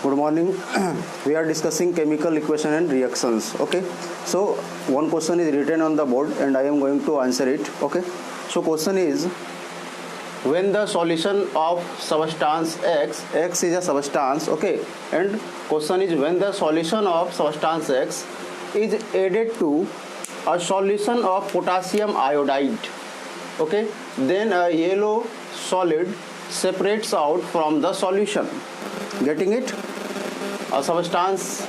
Good morning. We are discussing chemical equation and reactions. Okay. So one question is written on the board and I am going to answer it. Okay. So question is, when the solution of substance X is a substance, okay, and question is when the solution of substance X is added to a solution of potassium iodide, okay, then a yellow solid separates out from the solution. Getting it? A substance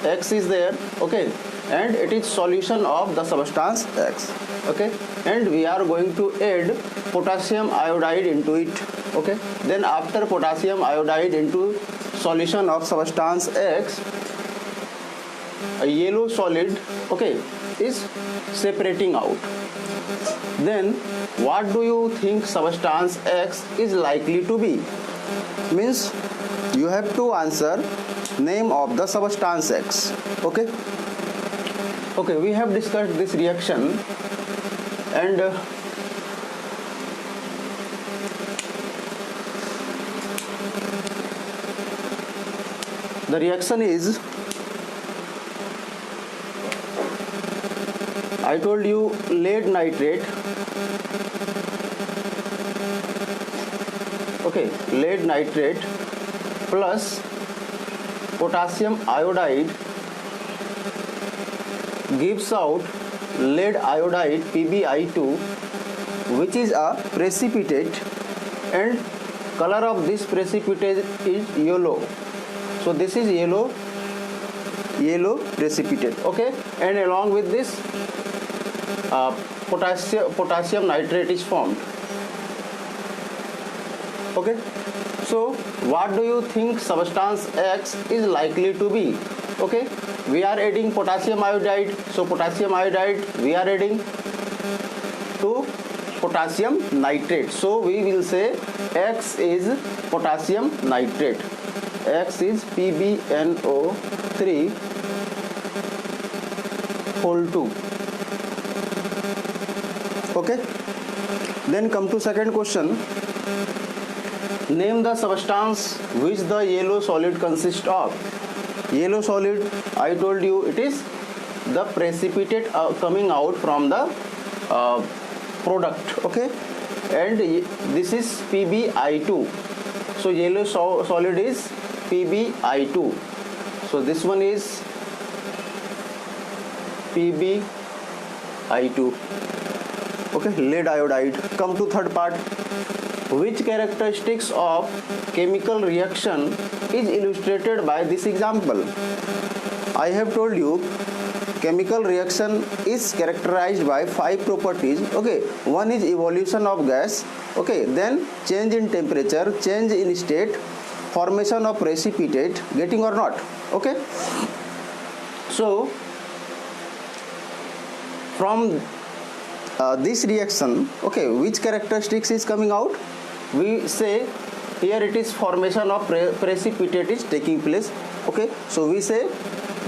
X is there, okay, and it is solution of the substance X, okay, and we are going to add potassium iodide into it, okay. Then after potassium iodide into solution of substance X, a yellow solid, okay, is separating out. Then what do you think substance X is likely to be? Means you have to answer name of the substance X, okay. Okay, we have discussed this reaction and the reaction is, I told you, lead nitrate, okay, lead nitrate plus potassium iodide gives out lead iodide PbI2, which is a precipitate, and color of this precipitate is yellow. So this is yellow precipitate, okay, and along with this potassium nitrate is formed, okay. So what do you think substance X is likely to be? Okay, we are adding potassium iodide, so potassium iodide we are adding to potassium nitrate, so we will say X is potassium nitrate. X is PbNO3 whole 2, okay. Then come to second question. Name the substance which the yellow solid consists of. Yellow solid, I told you, it is the precipitate coming out from the product, okay, and this is PbI2, so yellow solid is PbI2, so this one is PbI2, okay, lead iodide. Come to third part. Which characteristics of chemical reaction is illustrated by this example? I have told you chemical reaction is characterized by 5 properties, okay. One is evolution of gas, okay, then change in temperature, change in state, formation of precipitate. Getting or not? Okay. So from this reaction, okay, which characteristics is coming out? We say here it is formation of precipitate is taking place, okay. So we say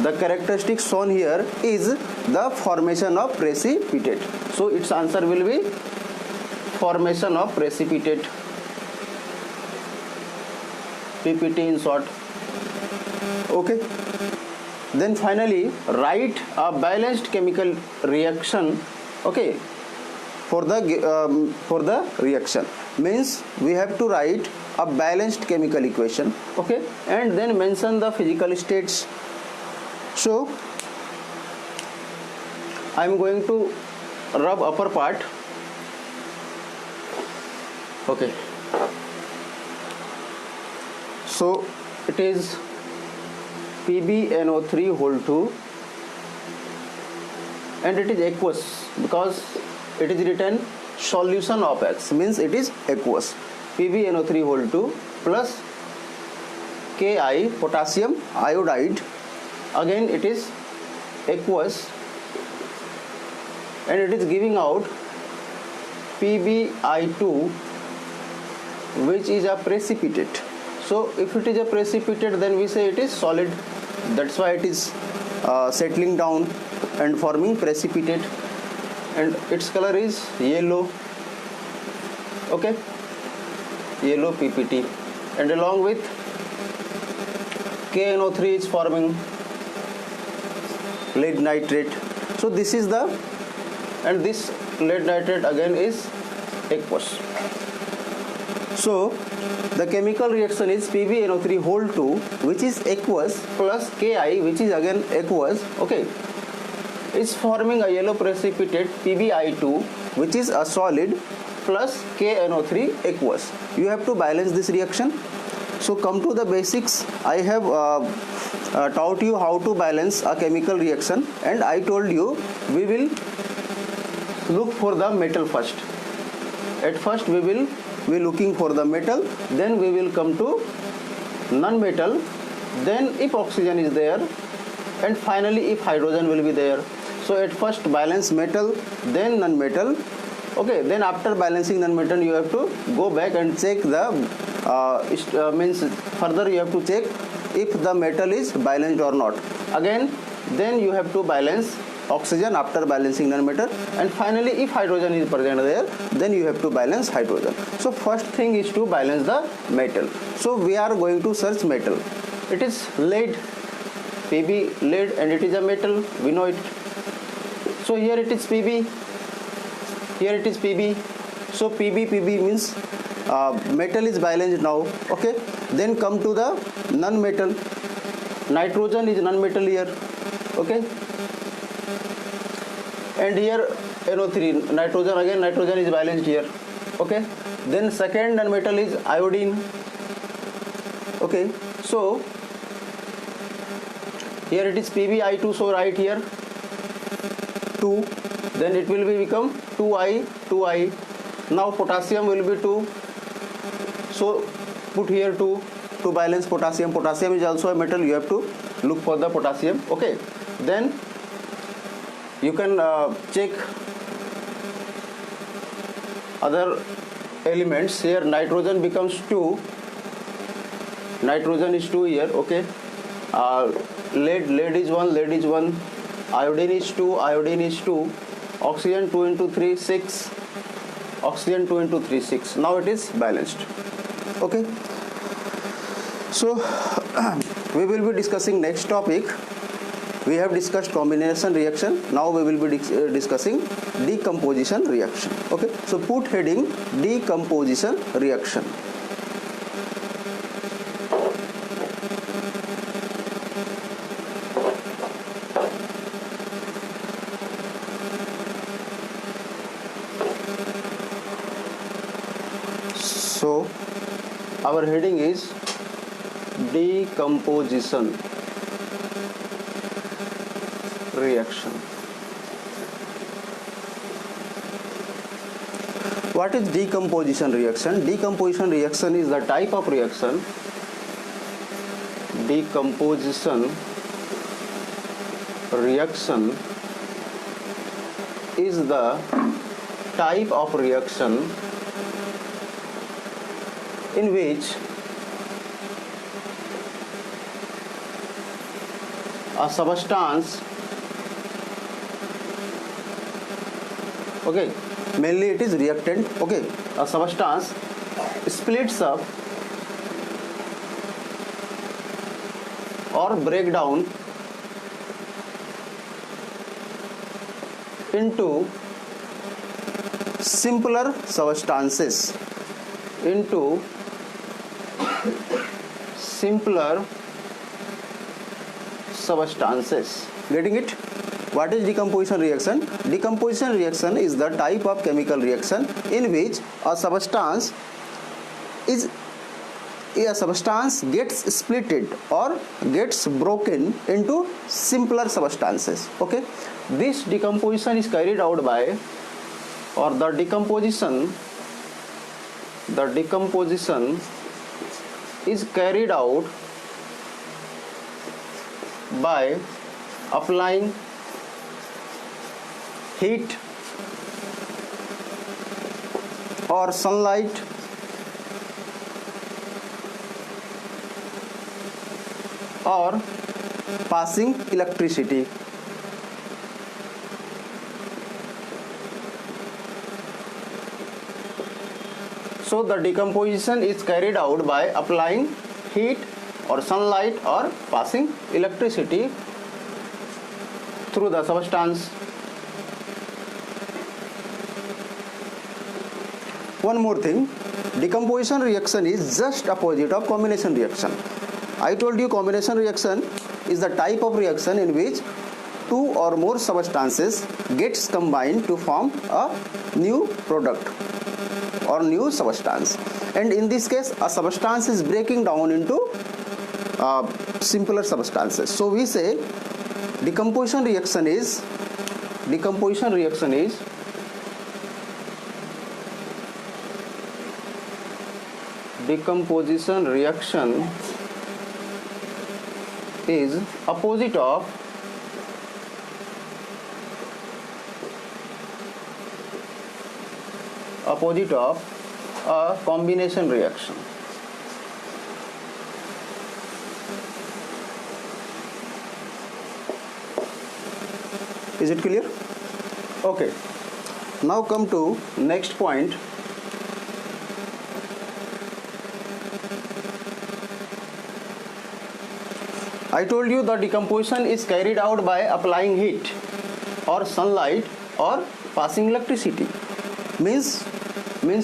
the characteristic shown here is the formation of precipitate, so its answer will be formation of precipitate, PPT in short, okay. Then finally write a balanced chemical reaction, okay, for the reaction. Means we have to write a balanced chemical equation, okay, and then mention the physical states. So I am going to rub upper part, okay. So it is PbNO3 whole 2 and it is aqueous because it is written solution of X, means it is aqueous. PbNO3 whole 2 plus Ki potassium iodide, again it is aqueous and it is giving out PbI2, which is a precipitate. So if it is a precipitate, then we say it is solid, that's why it is settling down and forming precipitate, and its color is yellow, okay, yellow PPT, and along with KNO3 is forming lead nitrate. So this is the, and this lead nitrate again is aqueous. So the chemical reaction is PbNO3 whole 2, which is aqueous, plus Ki, which is again aqueous, okay, is forming a yellow precipitate PbI2, which is a solid, plus KNO3 aqueous. You have to balance this reaction. So come to the basics. I have taught you how to balance a chemical reaction, and I told you we will look for the metal first. At first we will be looking for the metal, then we will come to non-metal, then if oxygen is there, and finally if hydrogen will be there. So at first balance metal, then non-metal, okay, then after balancing non-metal you have to go back and check the means further you have to check if the metal is balanced or not. Again, then you have to balance oxygen after balancing non-metal, and finally if hydrogen is present there, then you have to balance hydrogen. So first thing is to balance the metal. So we are going to search metal. It is lead, Pb lead, and it is a metal, we know it. So here it is Pb, here it is Pb. So Pb means metal is balanced now, okay. Then come to the non-metal. Nitrogen is non-metal here, okay. And here NO3, nitrogen, again nitrogen is balanced here, okay. Then second non-metal is iodine, okay. So here it is PbI2, so write here 2, then it will be become 2I. Now potassium will be 2, so put here 2 to balance potassium. Potassium is also a metal, you have to look for the potassium, okay. Then you can check other elements. Here nitrogen becomes 2, nitrogen is 2 here, okay. Lead is 1, iodine is 2, oxygen 2 into 3, 6, oxygen 2 into 3, 6. Now it is balanced, okay. So we will be discussing next topic. We have discussed combination reaction. Now we will be discussing decomposition reaction, okay. So put heading decomposition reaction. So our heading is decomposition reaction. What is decomposition reaction? Decomposition reaction is the type of reaction. Decomposition reaction is the type of reaction in which a substance, okay, mainly it is reactant, okay, a substance splits up or break down into simpler substances, into simpler substances. Getting it? What is decomposition reaction? Decomposition reaction is the type of chemical reaction in which a substance gets splitted or gets broken into simpler substances, okay. This decomposition is carried out by, or the decomposition is carried out by applying heat or sunlight or passing electricity. So the decomposition is carried out by applying heat or sunlight or passing electricity through the substance. One more thing, decomposition reaction is just opposite of combination reaction. I told you combination reaction is the type of reaction in which two or more substances gets combined to form a new product or new substance, and in this case a substance is breaking down into simpler substances. So we say decomposition reaction is opposite of a combination reaction. Is it clear? Okay. Now come to next point. I told you the decomposition is carried out by applying heat or sunlight or passing electricity. Means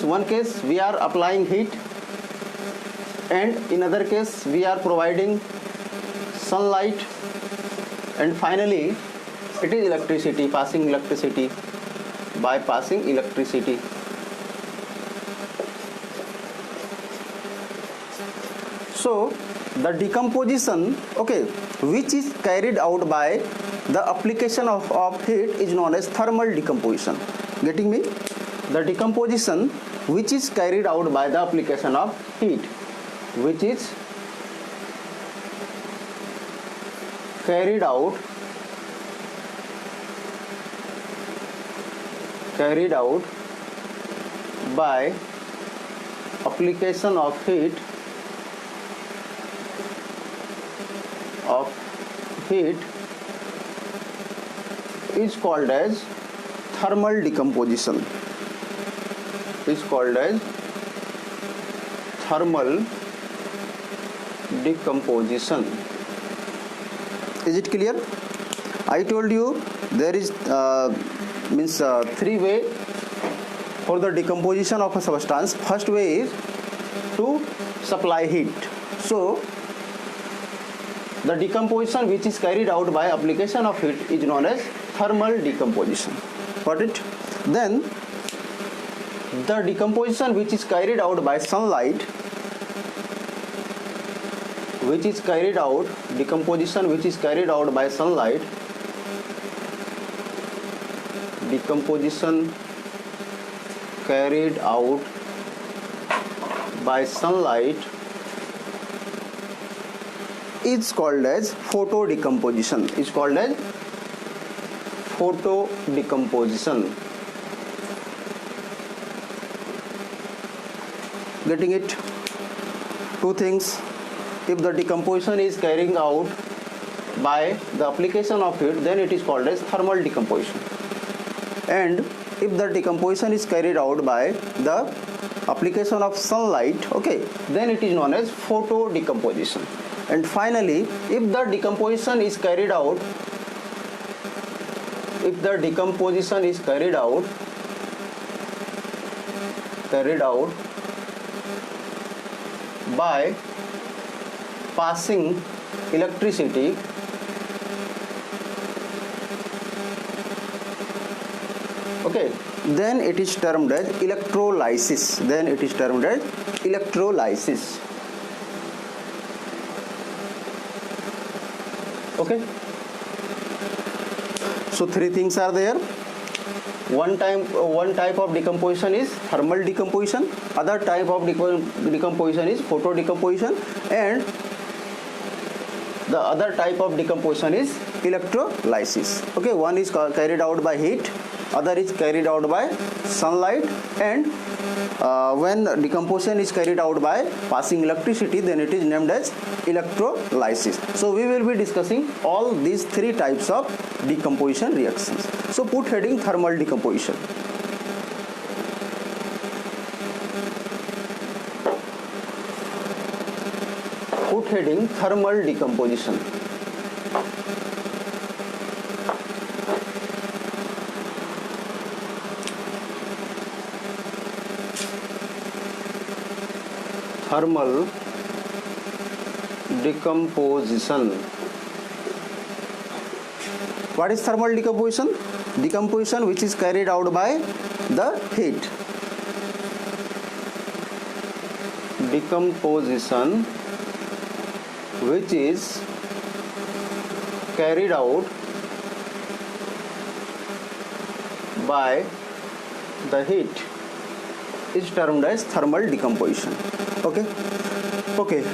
one case we are applying heat and in other case we are providing sunlight, and finally it is electricity, passing electricity by passing electricity. So the decomposition, okay, which is carried out by the application of heat is known as thermal decomposition. Getting me? The decomposition which is carried out by the application of heat, which is carried out by application of heat is called as thermal decomposition. Is called as thermal decomposition. Is it clear? I told you there is three way for the decomposition of a substance. First way is to supply heat. So the decomposition which is carried out by application of heat is known as thermal decomposition. Got it? Then the decomposition which is carried out by sunlight, decomposition which is carried out by sunlight is called as photo decomposition. Getting it? Two things. If the decomposition is carrying out by the application of heat, then it is called as thermal decomposition. And if the decomposition is carried out by the application of sunlight, okay, then it is known as photo decomposition. And finally, if the decomposition is carried out by passing electricity, okay, then it is termed as electrolysis. Okay. So three things are there. One type of decomposition is thermal decomposition, other type of decomposition is photo decomposition, and the other type of decomposition is electrolysis. Okay, one is carried out by heat, other is carried out by sunlight, and when decomposition is carried out by passing electricity, then it is named as electrolysis. So we will be discussing all these three types of decomposition reactions. So put heading thermal decomposition. Put heading thermal decomposition. Thermal decomposition. What is thermal decomposition? Decomposition which is carried out by the heat. Decomposition which is carried out by the heat is termed as thermal decomposition. Okay,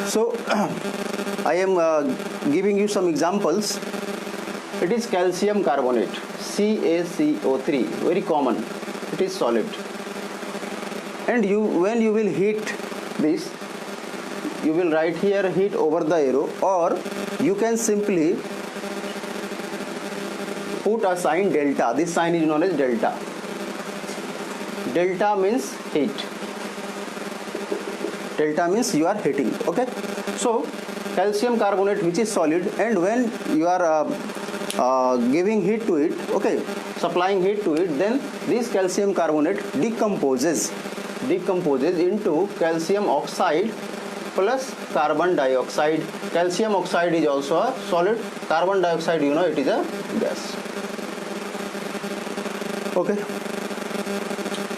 so I am giving you some examples. It is calcium carbonate, CaCO3, very common. It is solid. And when you will heat this, you will write here heat over the arrow, or you can simply put a sign delta. This sign is known as delta. Delta means heat. Delta means you are heating. Okay, so calcium carbonate which is solid, and when you are giving heat to it, okay, supplying heat to it, then this calcium carbonate decomposes into calcium oxide plus carbon dioxide. Calcium oxide is also a solid. Carbon dioxide, you know, it is a gas. Okay,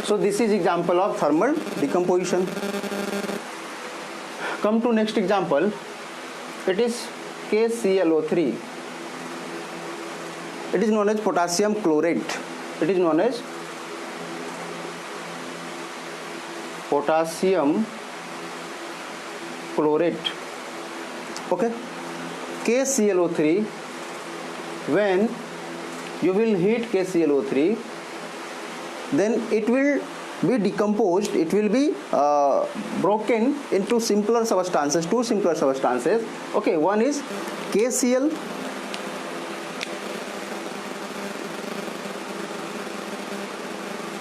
so this is example of thermal decomposition. Come to next example. It is KClO3. It is known as potassium chlorate. It is known as potassium chlorate. Okay, KClO3, when you will heat KClO3, then it will be decomposed, it will be broken into simpler substances, two simpler substances. Okay, one is KCl,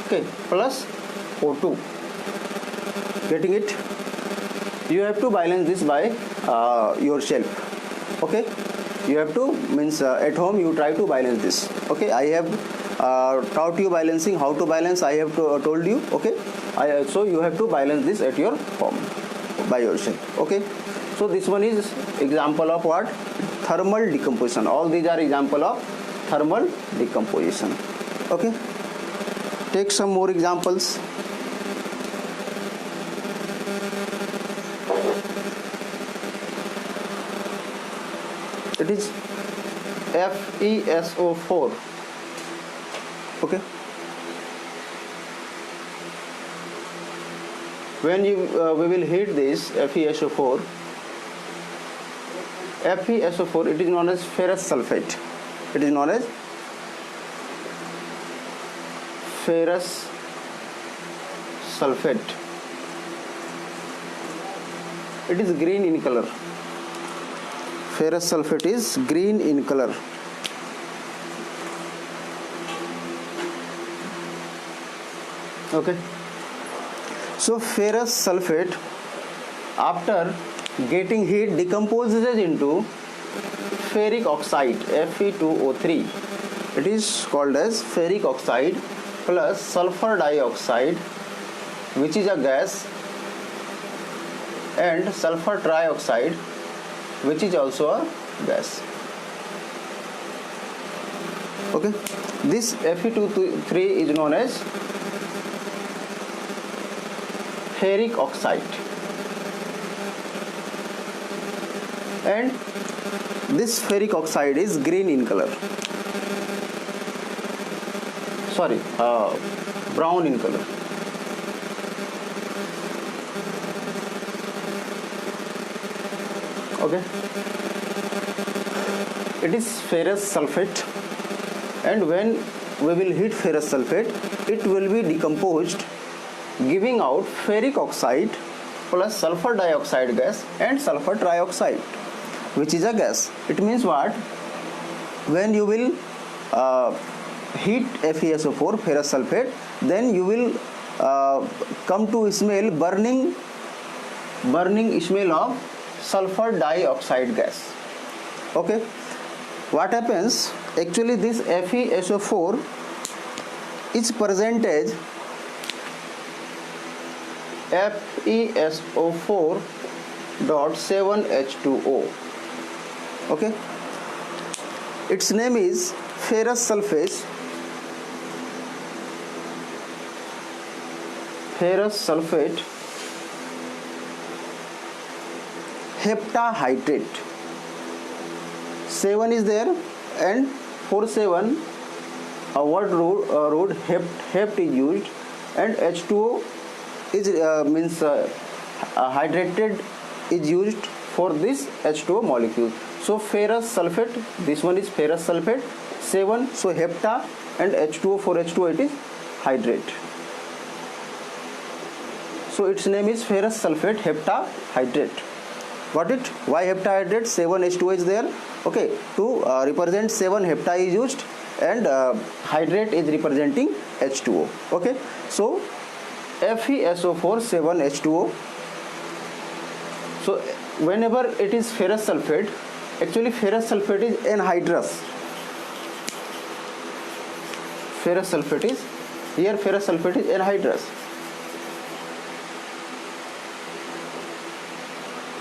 okay, plus O2. Getting it? You have to balance this by yourself. Okay, you have to, means at home you try to balance this. Okay, I have taught you balancing, how to balance I have told you. Okay, so you have to balance this at your home by yourself. Okay, so this one is example of what? Thermal decomposition. All these are example of thermal decomposition. Okay, take some more examples. It is FeSO4. Okay, when we will heat this FeSO4, it is known as ferrous sulfate. It is known as ferrous sulfate. It is green in color. Ferrous sulfate is green in color. Okay, so ferrous sulfate, after getting heat, decomposes into ferric oxide, Fe2O3. It is called as ferric oxide plus sulfur dioxide, which is a gas, and sulfur trioxide, which is also a gas. Okay, this Fe2O3 is known as ferric oxide, and this ferric oxide is green in color, sorry, brown in color. Okay, it is ferrous sulfate, and when we will heat ferrous sulfate, it will be decomposed, giving out ferric oxide plus sulfur dioxide gas and sulfur trioxide, which is a gas. It means what? When you will heat FeSO4, ferrous sulfate, then you will come to smell burning smell of sulfur dioxide gas. Okay, what happens, actually this FeSO4 is present as FeSO4 dot 7H2O. Okay, its name is ferrous sulfate heptahydrate. 7 is there, and for 7 word root hept is used, and H2O is hydrated is used for this H2O molecule. So ferrous sulfate, this one is ferrous sulfate, 7, so hepta, and H2O, for H2O it is hydrate. So its name is ferrous sulfate heptahydrate. Got it? Why heptahydrate? 7 H2O is there. Okay, to represent 7 hepta is used, and hydrate is representing H2O. Okay, so FeSO4 7 H2O. So whenever it is ferrous sulfate, actually ferrous sulfate is anhydrous. Ferrous sulfate is anhydrous.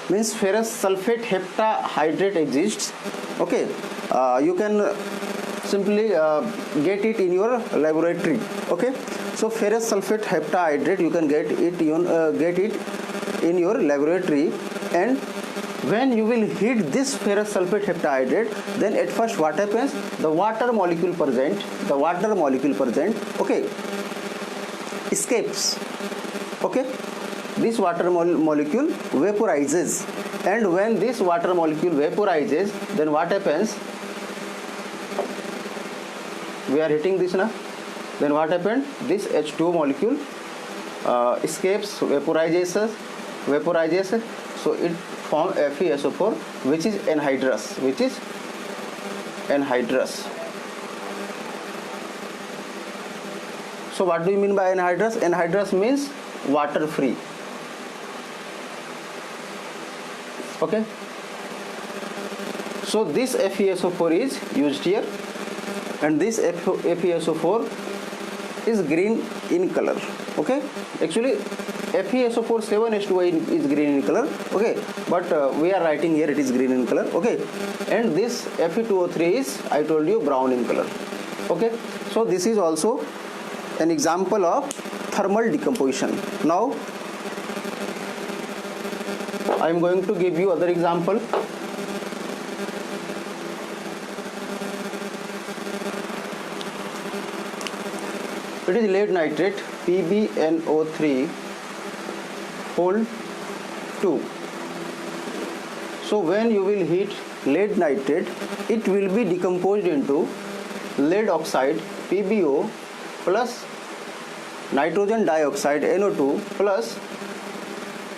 Means ferrous sulfate heptahydrate exists. Okay, you can simply get it in your laboratory. Okay, so ferrous sulfate heptahydrate, you can get it in your laboratory, and when you will heat this ferrous sulfate heptahydrate, then at first what happens, the water molecule present, okay, escapes. Okay, this water molecule vaporizes, and when this water molecule vaporizes, then what happens, we are hitting this now, then what happened, this H2O molecule escapes, vaporizes, so it forms FeSO4, which is anhydrous. So what do you mean by anhydrous? Anhydrous means water free. Okay, so this FeSO4 is used here, and this FeSO4 is green in color. Okay, actually FeSO4 7H2O is green in color. Okay, but we are writing here it is green in color. Okay, and this Fe2O3 is, I told you, brown in color. Okay, so this is also an example of thermal decomposition. Now I am going to give you other example. It is lead nitrate PbNO3 whole 2. So when you will heat lead nitrate, it will be decomposed into lead oxide PbO plus nitrogen dioxide NO2 plus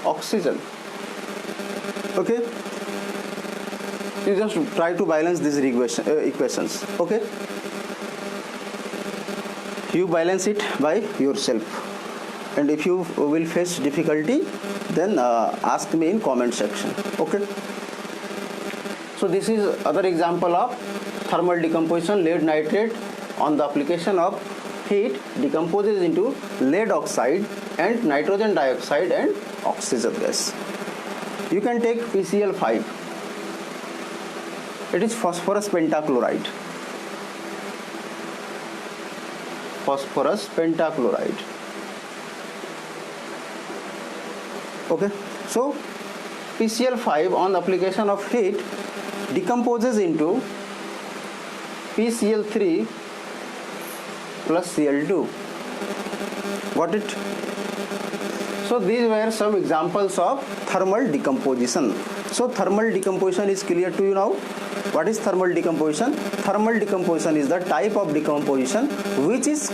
oxygen. Okay, you just try to balance these equations. Okay, you balance it by yourself, and if you will face difficulty, then ask me in comment section. Okay, so this is other example of thermal decomposition. Lead nitrate, on the application of heat, decomposes into lead oxide and nitrogen dioxide and oxygen gas. You can take PCl5. It is phosphorus pentachloride. Okay, so PCl5 on the application of heat decomposes into PCl3 plus Cl2. Got it? So these were some examples of thermal decomposition. So thermal decomposition is clear to you now. What is thermal decomposition? Thermal decomposition is the type of decomposition which is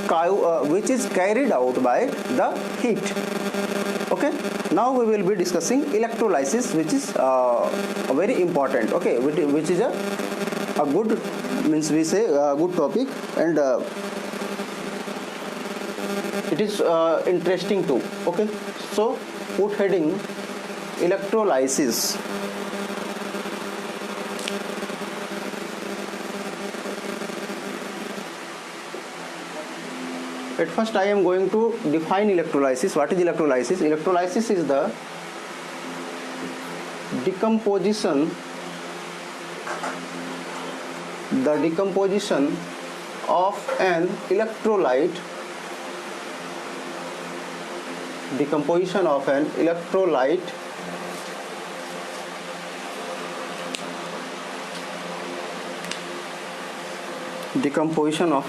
carried out by the heat. Okay. Now we will be discussing electrolysis, which is very important. Okay, which is a good, means we say a good topic, and it is interesting too. Okay, so put heading electrolysis. At first I am going to define electrolysis. What is electrolysis? Electrolysis is the decomposition of an electrolyte decomposition of